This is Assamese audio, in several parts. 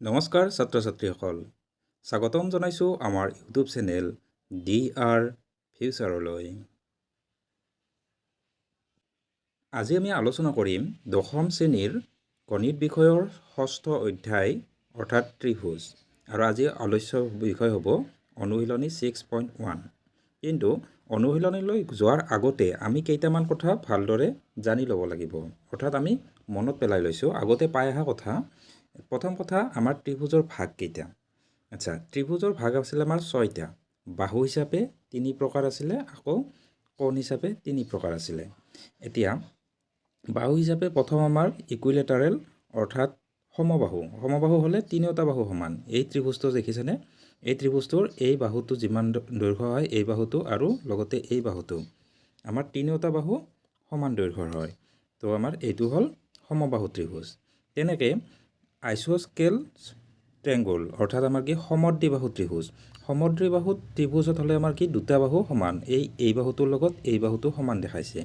নমস্কাৰ ছাত্ৰ ছাত্ৰীসকল স্বাগতম জনাইছোঁ আমাৰ ইউটিউব চেনেল DR ফিউচাৰলৈ। আজি আমি আলোচনা কৰিম দশম শ্ৰেণীৰ গণিত বিষয়ৰ ষষ্ঠ অধ্যায় অৰ্থাৎ ত্ৰিভুজ আৰু আজি আলোচ্য বিষয় হ'ব অনুশীলনী 6.1। কিন্তু অনুশীলনীলৈ যোৱাৰ আগতে আমি কেইটামান কথা ভালদৰে জানি ল'ব লাগিব, অৰ্থাৎ আমি মনত পেলাই লৈছোঁ আগতে পাই অহা কথা। প্ৰথম কথা, আমাৰ ত্ৰিভুজৰ ভাগ কেইটা? আচ্ছা, ত্ৰিভুজৰ ভাগ আছিলে আমাৰ 6টা। বাহু হিচাপে 3 প্ৰকাৰ আছিলে, আকৌ কোণ হিচাপে 3 প্ৰকাৰ আছিলে। এতিয়া বাহু হিচাপে প্ৰথম আমাৰ ইকুইলেটাৰেল অৰ্থাৎ সমবাহু। সমবাহু হ'লে তিনিওটা বাহু সমান। এই ত্ৰিভুজটো দেখিছেনে? এই ত্ৰিভুজটোৰ এই বাহুটো যিমান দৈৰ্ঘ্য হয় এই বাহুটো আৰু লগতে এই বাহুটো আমাৰ তিনিওটা বাহু সমান দৈৰ্ঘ্যৰ হয়। তো আমাৰ এইটো হ'ল সমবাহু ত্ৰিভুজ। তেনেকৈ আইচোস্কেল ট্ৰেংগল অৰ্থাৎ আমাৰ কি সমদ্বিবাহু ত্ৰিভুজ। সমদ্বিবাহু ত্ৰিভুজত হ'লে আমাৰ কি দুটা বাহু সমান, এই বাহুটোৰ লগত এই বাহুটো সমান দেখাইছে।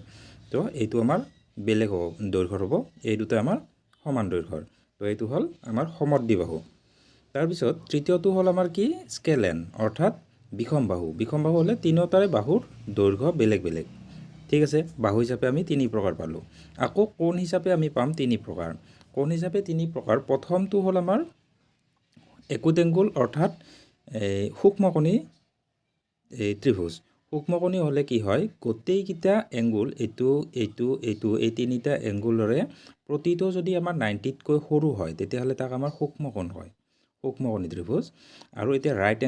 তো এইটো আমাৰ বেলেগ হ'ব, দৈৰ্ঘ্যৰ হ'ব। এই দুটা আমাৰ সমান দৈৰ্ঘ্যৰ। তো এইটো হ'ল আমাৰ সমদ্বিবাহু। তাৰপিছত তৃতীয়টো হ'ল আমাৰ কি স্কেলেন অৰ্থাৎ বিষম বাহু। বিষম বাহু হ'লে তিনিওটাৰে বাহুৰ দৈৰ্ঘ্য বেলেগ বেলেগ। ঠিক আছে, বাহু হিচাপে আমি 3 প্ৰকাৰ পালোঁ। আকৌ কোণ হিচাপে আমি পাম 3 প্ৰকাৰ। কোণ হিচাপে 3 প্ৰকাৰ। প্ৰথমটো হ'ল আমাৰ একুটেংগুল অৰ্থাৎ সূক্ষ্মকোণী ত্ৰিভুজ। সূক্ষ্মকোণী হ'লে কি হয়, গোটেইকেইটা এংগুল এই তিনিটা এংগুলৰে প্ৰতিটো যদি আমাৰ 90তকৈ সৰু হয় তেতিয়াহ'লে তাক আমাৰ সূক্ষ্মকোণ হয়, সূক্ষ্মকোণী ত্ৰিভুজ। আৰু এতিয়া ৰাইট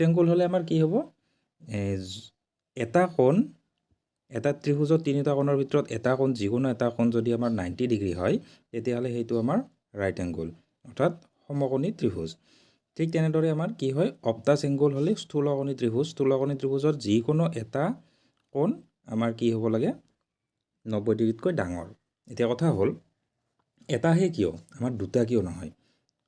এংগুল হ'লে আমাৰ কি হ'ব, এটা কোণ, এটা ত্ৰিভুজত তিনিটা কোণৰ ভিতৰত এটা কোণ, যিকোনো এটা কোণ যদি আমাৰ 90 ডিগ্ৰী হয় তেতিয়াহ'লে সেইটো আমাৰ ৰাইট এংগুল অৰ্থাৎ সমকোণী ত্ৰিভুজ। ঠিক তেনেদৰে আমাৰ কি হয়, অবটাছ এংগুল হ'লে স্থূলকোণী ত্ৰিভুজ। স্থূলকোণী ত্ৰিভুজৰ যিকোনো এটা কোণ আমাৰ কি হ'ব লাগে, 90 ডিগ্ৰীতকৈ ডাঙৰ। এতিয়া কথা হ'ল, এটাহে কিয়, আমাৰ দুটা কিয় নহয়?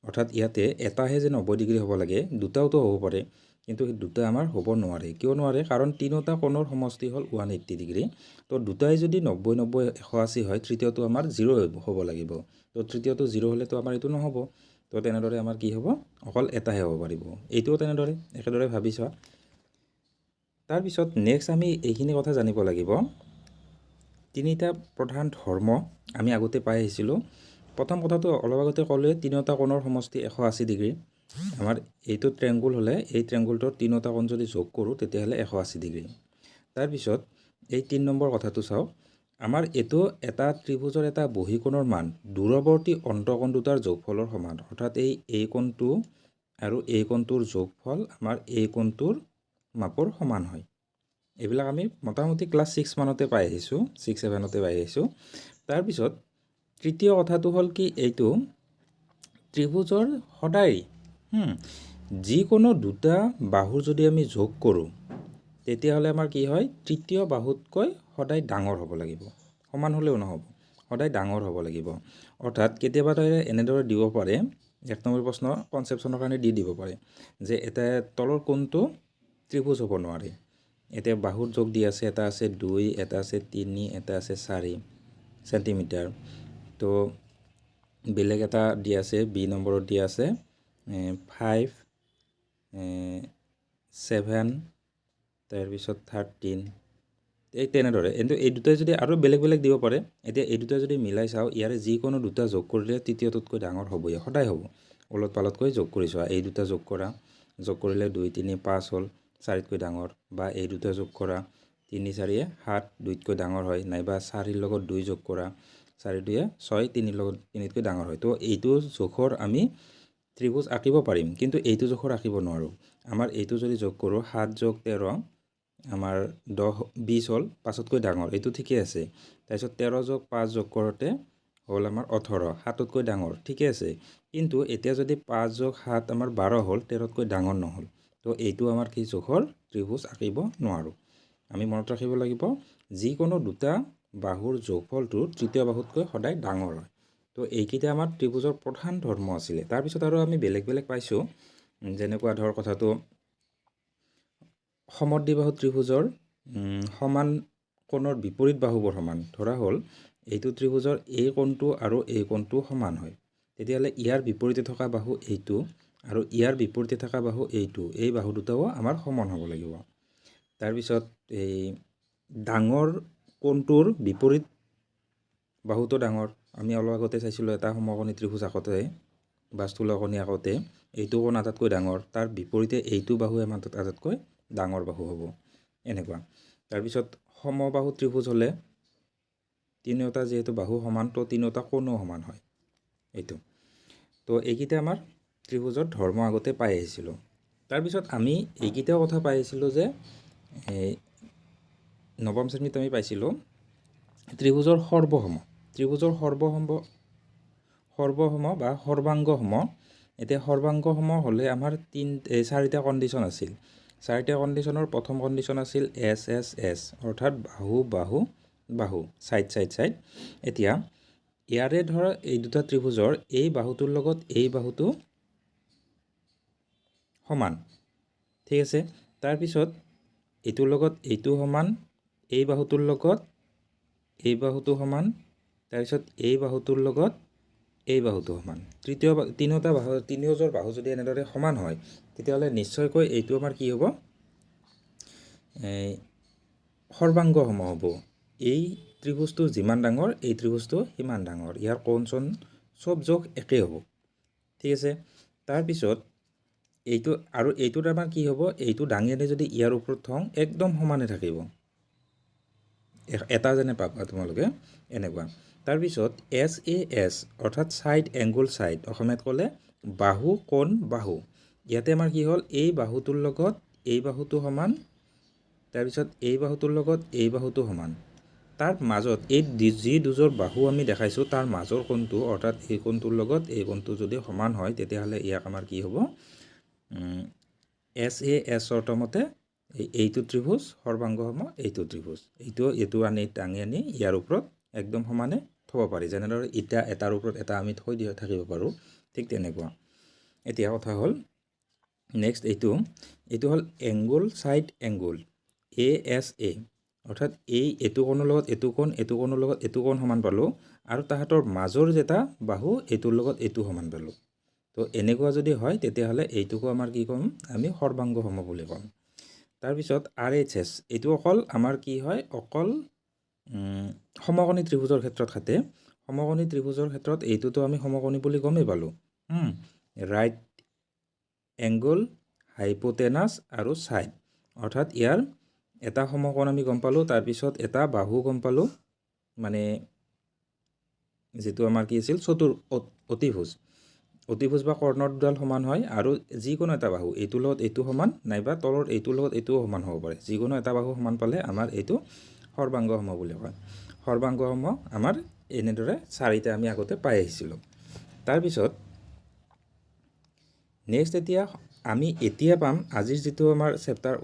অৰ্থাৎ ইয়াতে এটাহে যে 90 ডিগ্ৰী হ'ব লাগে, দুটাওতো হ'ব পাৰে, কিন্তু সেই দুটা আমাৰ হ'ব নোৱাৰে। কিয় নোৱাৰে? কাৰণ তিনিওটা কোণৰ সমষ্টি হ'ল 180 ডিগ্ৰী। তো দুটাই যদি 90 90 180 হয়, তৃতীয়টো আমাৰ 0 হ'ব লাগিব। তো তৃতীয়টো 0 হ'লেতো আমাৰ এইটো নহ'ব। তো তেনেদৰে আমাৰ কি হ'ব, অকল এটাহে হ'ব পাৰিব। এইটোও তেনেদৰে একেদৰে ভাবি চোৱা। তাৰপিছত নেক্সট আমি এইখিনি কথা জানিব লাগিব, তিনিটা প্ৰধান ধৰ্ম আমি আগতে পাই আহিছিলোঁ। প্ৰথম কথাটো অলপ আগতে ক'লোৱে, তিনিওটা কোণৰ সমষ্টি 180 ডিগ্ৰী। আমাৰ এইটো ট্ৰেংগুল হ'লে এই ট্ৰেংগুলটোৰ তিনিওটা কোণ যদি যোগ কৰোঁ তেতিয়াহ'লে 180 ডিগ্ৰী। তাৰপিছত এই 3 নম্বৰ কথাটো চাওক, আমাৰ এইটো এটা ত্ৰিভুজৰ এটা বহিকোণৰ মান দূৰৱৰ্তী অন্তকোণ দুটাৰ যোগফলৰ সমান। অৰ্থাৎ এই কোণটো আৰু এই কোণটোৰ যোগফল আমাৰ এই কোণটোৰ মাপৰ সমান হয়। এইবিলাক আমি মোটামুটি ক্লাছ 6 মানতে পাই আহিছোঁ, 6-7তে পাই আহিছোঁ। তাৰপিছত তৃতীয় কথাটো হ'ল কি, এইটো ত্ৰিভুজৰ সদায় যিকোনো দুটা বাহু যদি আমি যোগ কৰোঁ তেতিয়াহ'লে আমাৰ কি হয়, তৃতীয় বাহুতকৈ সদায় ডাঙৰ হ'ব লাগিব। সমান হ'লেও নহ'ব, সদায় ডাঙৰ হ'ব লাগিব। অৰ্থাৎ কেতিয়াবা এনেদৰে দিব পাৰে, 1 নম্বৰ প্ৰশ্ন কনচেপশ্যনৰ কাৰণে দিব পাৰে যে এটা তলৰ কোণটো ত্ৰিভুজ হ'ব নোৱাৰে। এতিয়া বাহুৰ যোগ দি আছে, এটা আছে 2, এটা আছে 3, এটা আছে 4 চেণ্টিমিটাৰ। তো বেলেগ এটা দি আছে, বি নম্বৰত দি আছে 5, 7, তাৰপিছত 13, এই তেনেদৰে। কিন্তু এই দুটাই যদি আৰু বেলেগ বেলেগ দিব পাৰে, এতিয়া এই দুটা যদি মিলাই চাওঁ, ইয়াৰে যিকোনো দুটা যোগ কৰিলে তৃতীয়টোতকৈ ডাঙৰ হ'বই, সদায় হ'ব। ওলট পালতকৈ যোগ কৰি চোৱা, এই দুটা যোগ কৰিলে 2, 3, 5 হ'ল, 4তকৈ ডাঙৰ। বা এই দুটা যোগ কৰা, 3, 4, 7, 2তকৈ ডাঙৰ হয়। নাইবা 4ৰ লগত 2 যোগ কৰা, 4, 2, 6, 3ৰ লগত 3তকৈ ডাঙৰ হয়। তো এইটো জোখৰ আমি ত্ৰিভুজ আঁকিব পাৰিম, কিন্তু এইটো জোখৰ আঁকিব নোৱাৰোঁ। আমাৰ এইটো যদি যোগ কৰোঁ, 7 যোগ 13 আমাৰ 10, 20 হ'ল, 5তকৈ ডাঙৰ, এইটো ঠিকে আছে। তাৰপিছত 13 যোগ 5 যোগ কৰোঁতে হ'ল আমাৰ 18, 7তকৈ ডাঙৰ, ঠিকে আছে। কিন্তু এতিয়া যদি 5 যোগ 7 আমাৰ 12 হ'ল, 13তকৈ ডাঙৰ নহ'ল। তো এইটো আমাৰ কি জোখৰ ত্ৰিভুজ আঁকিব নোৱাৰোঁ। আমি মনত ৰাখিব লাগিব, যিকোনো দুটা বাহুৰ যোগফলটো তৃতীয় বাহুতকৈ সদায় ডাঙৰ হয়। তো এইকেইটা আমাৰ ত্ৰিভুজৰ প্ৰধান ধৰ্ম আছিলে। তাৰপিছত আৰু আমি বেলেগ বেলেগ পাইছোঁ, যেনেকুৱা ধৰ কথাটো সমদ্বিবাহু ত্ৰিভুজৰ সমান কোণৰ বিপৰীত বাহুবোৰ সমান। ধৰা হ'ল এইটো ত্ৰিভুজৰ এই কোণটো আৰু এই কোণটো সমান হয়, তেতিয়াহ'লে ইয়াৰ বিপৰীতে থকা বাহু এইটো আৰু ইয়াৰ বিপৰীতে থকা বাহু এইটো, এই বাহু দুটাও আমাৰ সমান হ'ব লাগিব। তাৰপিছত এই ডাঙৰ কোণটোৰ বিপৰীত বাহুটো ডাঙৰ, আমি অলপ আগতে চাইছিলোঁ এটা সমকোণী ত্ৰিভুজ আঁকোতে বা স্থূলকোণী আঁকোতে এইটো কোণ আটাইতকৈ ডাঙৰ, তাৰ বিপৰীতে এইটো বাহু আমাৰ আটাইতকৈ ডাঙৰ বাহু হ'ব, এনেকুৱা। তাৰপিছত সমবাহু ত্ৰিভুজ হ'লে তিনিওটা যিহেতু বাহু সমান, তো তিনিওটা কোণো সমান হয় এইটো। তো এইকেইটা আমাৰ ত্ৰিভুজৰ ধৰ্ম আগতে পাই আহিছিলোঁ। তাৰপিছত আমি এইকেইটাও কথা পাই আহিছিলোঁ যে নৱম শ্ৰেণীত আমি পাইছিলোঁ ত্ৰিভুজৰ সৰ্বসম। ত্ৰিভুজৰ সৰ্বসম বা সৰ্বাংগসম। এতিয়া সৰ্বাংগসম হ'লে আমাৰ চাৰিটা কণ্ডিশ্যন আছিল। চাৰিটা কণ্ডিশ্যনৰ প্ৰথম কণ্ডিশ্যন আছিল এছ এছ এছ, অৰ্থাৎ বাহু বাহু বাহু, ছাইড ছাইড ছাইড। এতিয়া ইয়াৰে ধৰ এই দুটা ত্ৰিভুজৰ এই বাহুটোৰ লগত এই বাহুটো সমান, ঠিক আছে। তাৰপিছত এইটোৰ লগত এইটো সমান, এই বাহুটোৰ লগত এই বাহুটো সমান, তাৰপিছত এই বাহুটোৰ লগত এই বাহুটো সমান। তিনিওজোৰ বাহু যদি এনেদৰে সমান হয় তেতিয়াহ'লে নিশ্চয়কৈ এইটো আমাৰ কি হ'ব, সৰ্বাংগসম হ'ব। এই ত্ৰিভুজটো যিমান ডাঙৰ এই ত্ৰিভুজটো সিমান ডাঙৰ, ইয়াৰ কোণ চোণ চব জোখ একেই হ'ব, ঠিক আছে। তাৰপিছত এইটো আৰু এইটোত আমাৰ কি হ'ব, এইটো দাঙি আনি যদি ইয়াৰ ওপৰত থওঁ একদম সমানে থাকিব, এটা যেনে পাবা তোমালোকে এনেকুৱা। তাৰপিছত এছ এ এছ অৰ্থাৎ ছাইড এংগুল ছাইড, অসমীয়াত ক'লে বাহু কোণ বাহু। ইয়াতে আমাৰ কি হ'ল, এই বাহুটোৰ লগত এই বাহুটো সমান, তাৰপিছত এই বাহুটোৰ লগত এই বাহুটো সমান। তাৰ মাজত এই যি দুযোৰ বাহু আমি দেখাইছোঁ তাৰ মাজৰ কোণটো, অৰ্থাৎ এই কোণটোৰ লগত এই কোণটো যদি সমান হয় তেতিয়াহ'লে ইয়াক আমাৰ কি হ'ব, এছ এ এছ অৰ্থমতে এইটো ত্ৰিভুজ সৰ্বাংগসম, এইটো ত্ৰিভুজ, এইটো আনি দাঙি আনি ইয়াৰ ওপৰত একদম সমানে থ'ব পাৰি, যেনেদৰে ইটা এটাৰ ওপৰত এটা আমি থৈ থাকিব পাৰোঁ, ঠিক তেনেকুৱা। এতিয়া কথা হ'ল নেক্সট এইটো হ'ল এংগুল ছাইড এংগুল, এ এছ এ, অৰ্থাৎ এইটো কোণৰ লগত এইটো কোণ, এইটো কোণৰ লগত এইটো কোণ সমান পালোঁ, আৰু তাহাঁতৰ মাজৰ যেটা বাহু এইটোৰ লগত এইটো সমান পালোঁ। তো এনেকুৱা যদি হয় তেতিয়াহ'লে এইটোকো আমাৰ কি ক'ম, আমি সৰ্বাংগসম বুলি ক'ম। তাৰপিছত আৰ এইচ এছ, এইটো অকল আমাৰ কি হয়, অকল সমকোণী ত্ৰিভুজৰ ক্ষেত্ৰত খাটে। সমকোণী ত্ৰিভুজৰ ক্ষেত্ৰত এইটোতো আমি সমকোণী বুলি গমেই পালোঁ, ৰাইট এংগুল, হাইপোটেনাছ আৰু ছাইড, অৰ্থাৎ ইয়াৰ এটা সমকোণ আমি গম পালোঁ, তাৰপিছত এটা বাহু গম পালোঁ, মানে যিটো আমাৰ কি আছিল অতিভুজ বা কৰ্ণৰ দুডাল সমান হয়, আৰু যিকোনো এটা বাহু এইটোৰ লগত এইটো সমান, নাইবা তলৰ এইটোৰ লগত এইটোও সমান হ'ব পাৰে, যিকোনো এটা বাহু সমান পালে আমাৰ এইটো সৰ্বাংগসম বুলি কয়। সৰ্বাংগসম আমাৰ এনেদৰে চাৰিটা আমি আগতে পাই আহিছিলোঁ। তাৰপিছত নেক্সট আমি এতিয়া পাম, আজিৰ যিটো আমাৰ চেপ্টাৰ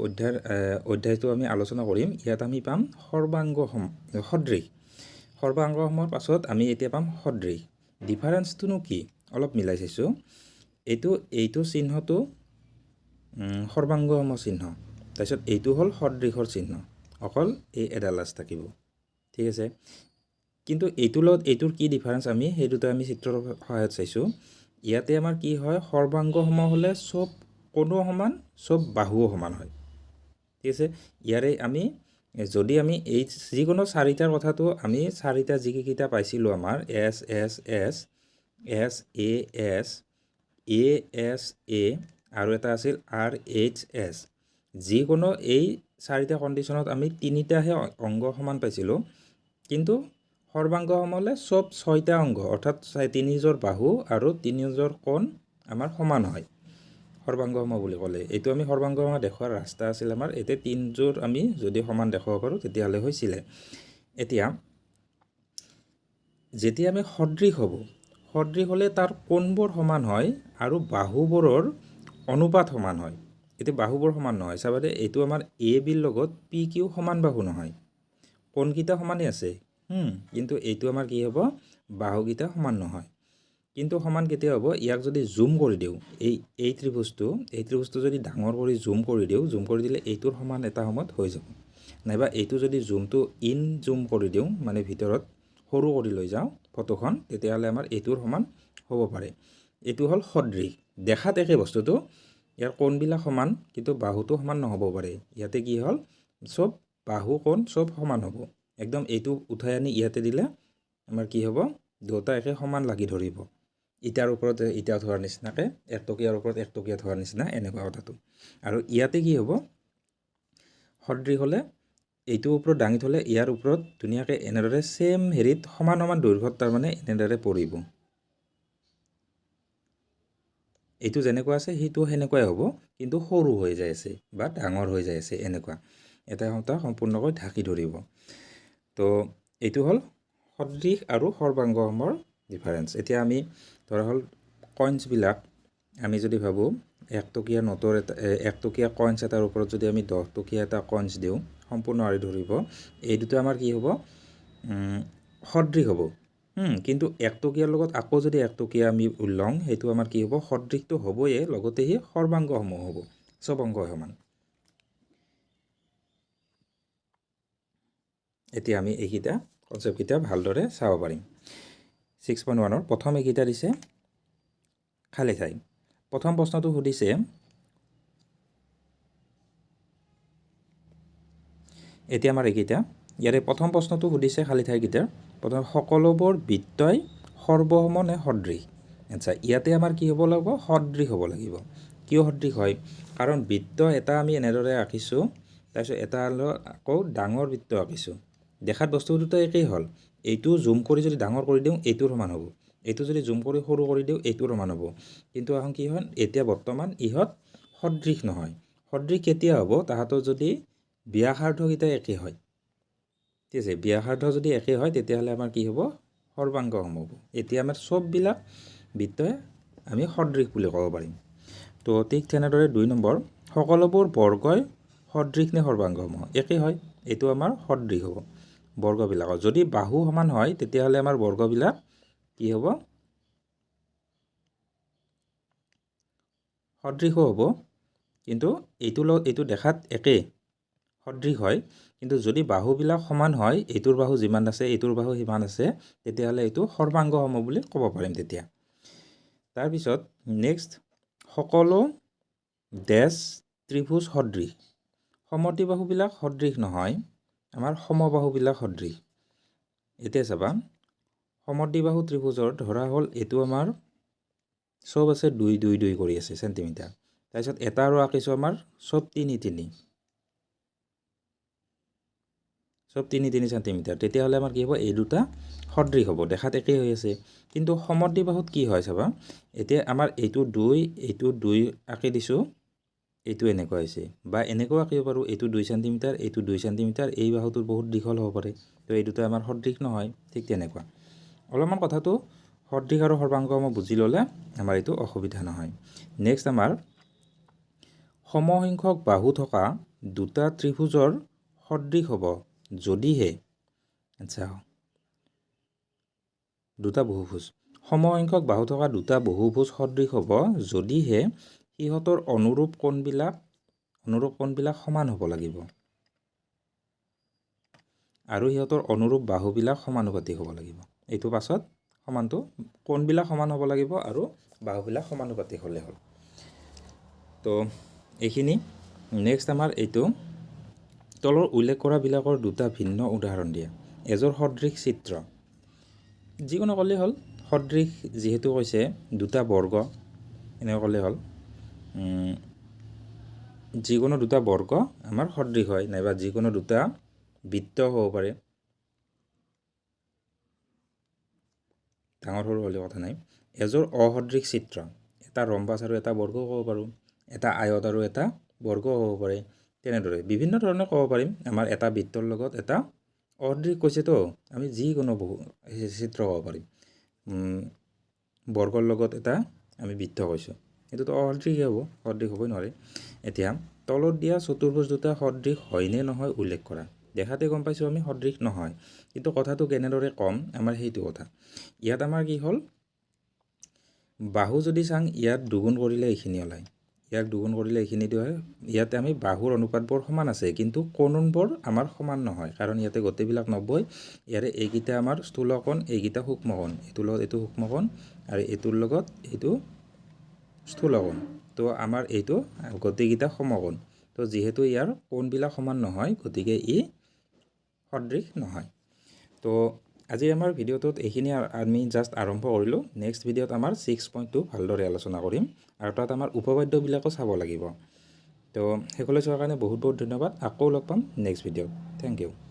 অধ্যায়টো আমি আলোচনা কৰিম, ইয়াত আমি পাম সদৃশ। সৰ্বাংগসমৰ পাছত আমি এতিয়া পাম সদৃশ। ডিফাৰেঞ্চটোনো কি অলপ মিলাই চাইছোঁ। এইটো চিহ্নটো সৰ্বাংগসম চিহ্ন, তাৰপিছত এইটো হ'ল সদৃশৰ চিহ্ন, অকল এই এডাল থাকিব, ঠিক আছে। কিন্তু এইটোৰ লগত এইটোৰ কি ডিফাৰেঞ্চ আমি সেই দুটা আমি চিত্ৰৰ সহায়ত চাইছোঁ। ইয়াতে আমাৰ কি হয়, সৰ্বাংগসম হ'লে চব কোণো সমান, চব বাহুও সমান হয়, ঠিক আছে। ইয়াৰে যদি আমি এই যিকোনো চাৰিটাৰ কথাটো আমি চাৰিটা যিকেইটা পাইছিলোঁ আমাৰ এছ এছ এছ, এছ এ এছ, এ এছ এ, আৰু এটা আছিল আৰ এইচ এছ, যিকোনো এই চাৰিটা কণ্ডিশ্যনত আমি তিনিটাহে অংগ সমান পাইছিলোঁ, কিন্তু সৰ্বাংগসম হ'লে চব ছয়টা অংগ, অৰ্থাৎ তিনিযোৰ বাহু আৰু তিনিযোৰ কোণ আমাৰ সমান হয় সৰ্বাংগসম বুলি ক'লে। এইটো আমি সৰ্বাংগসম দেখুওৱাৰ ৰাস্তা আছিল আমাৰ, এতিয়া তিনিযোৰ আমি যদি সমান দেখুৱাব পাৰোঁ তেতিয়াহ'লে হৈছিলে। এতিয়া যেতিয়া আমি সদৃশ হ'লে তাৰ কোণবোৰ সমান হয় আৰু বাহুবোৰৰ অনুপাত সমান হয়। এতিয়া বাহুবোৰ সমান নহয়, চাবা দে, এইটো আমাৰ এ বিৰ লগত পি কিউ সমান বাহু নহয়, কোণকেইটা সমানেই আছে, কিন্তু এইটো আমাৰ কি হ'ব, বাহুকেইটা সমান নহয়। কিন্তু সমান কেতিয়া হ'ব, ইয়াক যদি জুম কৰি দিওঁ, এই ত্ৰিভুজটো যদি ডাঙৰ কৰি জুম কৰি দিলে এইটোৰ সমান এটা সময়ত হৈ যাব, নাইবা এইটো যদি জুম কৰি দিওঁ, মানে ভিতৰত সৰু কৰি লৈ যাওঁ ফটোখন, তেতিয়াহ'লে আমাৰ এইটোৰ সমান হ'ব পাৰে। এইটো হ'ল সদৃশ, দেখাত একে বস্তুটো, ইয়াৰ কোণবিলাক সমান কিন্তু বাহুটো সমান নহ'ব পাৰে। ইয়াতে কি হ'ল চব বাহু কোণ চব সমান হ'ব। একদম এইটো উঠাই আনি ইয়াতে দিলে আমাৰ কি হ'ব, দুটা একে সমান লাগি ধৰিব। ইটাৰ ওপৰত ইটা থোৱাৰ নিচিনাকৈ, একটকীয়াৰ ওপৰত একটকীয়া থোৱাৰ নিচিনা এনেকুৱা কথাটো। আৰু ইয়াতে কি হ'ব, সদৃশ হ'লে এইটোৰ ওপৰত দাঙি থ'লে ইয়াৰ ওপৰত ধুনীয়াকৈ এনেদৰে ছেম হেৰিত সমান সমান দৈৰ্ঘ্যত তাৰমানে এনেদৰে পৰিব। এইটো যেনেকুৱা আছে সেইটো সেনেকুৱাই হ'ব, কিন্তু সৰু হৈ যায় আছে বা ডাঙৰ হৈ যায় আছে এনেকুৱা। এটা সম্পূৰ্ণকৈ ঢাকি ধৰিব। তো এইটো হ'ল সদৃশ আৰু সৰ্বাংগসমৰ ডিফাৰেঞ্চ। এতিয়া আমি ধৰা হ'ল কইন্সবিলাক আমি যদি ভাবোঁ একটকীয়া নোটৰ একটকীয়া কইন্স এটাৰ ওপৰত যদি আমি 10 টকীয়া এটা কইন্স দিওঁ সম্পূৰ্ণ আঁৰি ধৰিব, এই দুটা আমাৰ কি হ'ব, সদৃশ হ'ব। কিন্তু একটকীয়াৰ লগত আকৌ যদি একটকীয়া আমি লওঁ সেইটো আমাৰ কি হ'ব, সদৃশটো হ'বই, লগতে সি সৰ্বাংগসমূহ হ'ব, চব অংগ সমান। এতিয়া আমি এইকেইটা কনচেপ্টকেইটা ভালদৰে চাব পাৰিম। 6.1ৰ প্ৰথম এইকেইটা দিছে খালী ঠাই। প্ৰথম প্ৰশ্নটো সুধিছে এতিয়া আমাৰ এইকেইটা, ইয়াৰে প্ৰথম প্ৰশ্নটো সুধিছে খালী ঠাইকেইটাৰ প্ৰথম সকলোবোৰ বৃত্তই সৰ্বসম নে সদৃশ। আচ্ছা, ইয়াতে আমাৰ কি হ'ব লাগিব, সদৃশ হ'ব লাগিব। কিয় সদৃশ হয়, কাৰণ বৃত্ত এটা আমি এনেদৰে আঁকিছোঁ, তাৰপিছত এটা আকৌ ডাঙৰ বৃত্ত আঁকিছোঁ, দেখাত বস্তু দুটা একেই হ'ল। এইটো জুম কৰি যদি ডাঙৰ কৰি দিওঁ এইটোৰ সমান হ'ব, এইটো যদি জুম কৰি সৰু কৰি দিওঁ এইটোৰ সমান হ'ব। কিন্তু এখন কি হয়, এতিয়া বৰ্তমান ইহঁত সদৃশ নহয়। সদৃশ কেতিয়া হ'ব, তাহাঁতৰ যদি ব্যাসাৰ্ধকেইটা একে হয়। ঠিক আছে, ব্যাসাৰ্ধ যদি একে হয় তেতিয়াহ'লে আমাৰ কি হ'ব, সৰ্বাংগসম হ'ব। এতিয়া আমাৰ চববিলাক বৃত্তই আমি সদৃশ বুলি ক'ব পাৰিম। তো ঠিক তেনেদৰে 2 নম্বৰ, সকলোবোৰ বৰ্গই সদৃশ নে সৰ্বাংগসম, একেই হয়, এইটো আমাৰ সদৃশ হ'ব। বৰ্গবিলাকৰ যদি বাহু সমান হয় তেতিয়াহ'লে আমাৰ বৰ্গবিলাক কি হ'ব, সদৃশো হ'ব। কিন্তু এইটোৰ লগত এইটো দেখাত একেই সদৃশ হয়, কিন্তু যদি বাহুবিলাক সমান হয়, এইটোৰ বাহু যিমান আছে এইটোৰ বাহু সিমান আছে, তেতিয়াহ'লে এইটো সৰ্বাংগসম বুলি ক'ব পাৰিম তেতিয়া। তাৰপিছত নেক্সট, সকলো ডেছ ত্ৰিভুজ সদৃশ। সমদ্বিবাহুবিলাক সদৃশ নহয়, আমাৰ সমবাহুবিলাক সদৃশ। এতিয়া চাবা, সমদ্বিবাহু ত্ৰিভুজৰ ধৰা হ'ল এইটো আমাৰ চব আছে 2, 2, 2 কৰি আছে চেণ্টিমিটাৰ, তাৰপিছত এটা আৰু আঁকিছোঁ আমাৰ চব 3, 3, চব 3, 3 চেণ্টিমিটাৰ, তেতিয়াহ'লে আমাৰ কি হ'ব, এই দুটা সদৃশ হ'ব, দেখাত একেই হৈ আছে। কিন্তু সমদ্বিবাহুত কি হয় চাবা, এতিয়া আমাৰ এইটো 2, এইটো 2 আঁকি দিছোঁ, এইটো এনেকুৱা হৈছে, বা এনেকুৱাও আঁকিব পাৰোঁ, এইটো 2 চেণ্টিমিটাৰ, এইটো 2 চেণ্টিমিটাৰ, এই বাহুটো বহুত দীঘল হ'ব পাৰে, তো এই দুটা আমাৰ সদৃশ নহয়। ঠিক তেনেকুৱা অলপমান কথাটো সদৃশ আৰু সৰ্বাংগসম বুজি ল'লে আমাৰ এইটো অসুবিধা নহয়। নেক্সট আমাৰ সমসংখ্যক বাহু থকা দুটা ত্ৰিভুজৰ সদৃশ হ'ব যদিহে, আচ্ছা, দুটা বহুভুজ, সমসংখ্যক বাহু থকা দুটা বহুভুজ সদৃশ হ'ব যদিহে সিহঁতৰ অনুৰূপ কোণবিলাক সমান হ'ব লাগিব আৰু সিহঁতৰ অনুৰূপ বাহুবিলাক সমানুপাতিক হ'ব লাগিব। এইটো পাছত সমানটো, কোণবিলাক সমান হ'ব লাগিব আৰু বাহুবিলাক সমানুপাতিক হ'লে হ'ল। তো এইখিনি। নেক্সট আমাৰ এইটো তলৰ উল্লেখ কৰাবিলাকৰ দুটা ভিন্ন উদাহৰণ দিয়া। এযোৰ সদৃশ চিত্ৰ, যিকোনো ক'লেই হ'ল, সদৃশ যিহেতু কৈছে দুটা বৰ্গ এনেকৈ ক'লেই হ'ল, যিকোনো দুটা বৰ্গ আমাৰ সদৃশ হয়, নাইবা যিকোনো দুটা বৃত্ত হ'ব পাৰে, ডাঙৰ সৰু হ'লে কথা নাই। এযোৰ অসদৃশ চিত্ৰ, এটা ৰম্বাছ আৰু এটা বৰ্গ ক'ব পাৰোঁ, এটা আয়ত আৰু এটা বৰ্গ হ'ব পাৰে, তেনেদৰে বিভিন্ন ধৰণে ক'ব পাৰিম। আমাৰ এটা বৃত্তৰ লগত এটা অসদৃশ কৈছেতো, আমি যিকোনো চিত্ৰ ক'ব পাৰিম। বৰ্গৰ লগত এটা আমি বৃত্ত কৈছোঁ, এইটোতো অসদৃশে হ'ব, সদৃশ হ'বই নোৱাৰে। এতিয়া তলত দিয়া চতুৰ্ভুজ দুটা সদৃশ হয়নে নহয় উল্লেখ কৰা। দেখাতে গম পাইছোঁ আমি সদৃশ নহয়, কিন্তু কথাটো কেনেদৰে ক'ম আমাৰ সেইটো কথা। ইয়াত আমাৰ কি হ'ল, বাহু যদি চাং ইয়াত দুগুণ কৰিলে এইখিনি ওলায়, ইয়াক দুগুণ কৰিলে এইখিনি হয়। ইয়াতে আমি বাহুৰ অনুপাতবোৰ সমান আছে, কিন্তু কোণবোৰ আমাৰ সমান নহয়, কাৰণ ইয়াতে গোটেইবিলাক 90। ইয়াৰে এইকেইটা আমাৰ স্থূল কোণ, এইকেইটা সূক্ষ্ম কোণ, এইটোৰ লগত এইটো সূক্ষ্ম কোণ আৰু এইটোৰ লগত এইটো স্থূল কোণ। তো আমাৰ এইটো গোটেইকেইটা সমকোণ। তো যিহেতু ইয়াৰ কোণবিলাক সমান নহয়, গতিকে ই সদৃশ নহয়। তো আজি আমাৰ ভিডিঅ'টোত এইখিনি আমি জাষ্ট আৰম্ভ কৰিলোঁ। নেক্সট ভিডিঅ'ত আমাৰ 6.2 ভালদৰে আলোচনা কৰিম আৰু তাত আমাৰ উপপাদ্যবিলাকো চাব লাগিব। তো সকলোৱে চোৱাৰ কাৰণে বহুত বহুত ধন্যবাদ। আকৌ লগ পাম নেক্সট ভিডিঅ'ত। Thank U.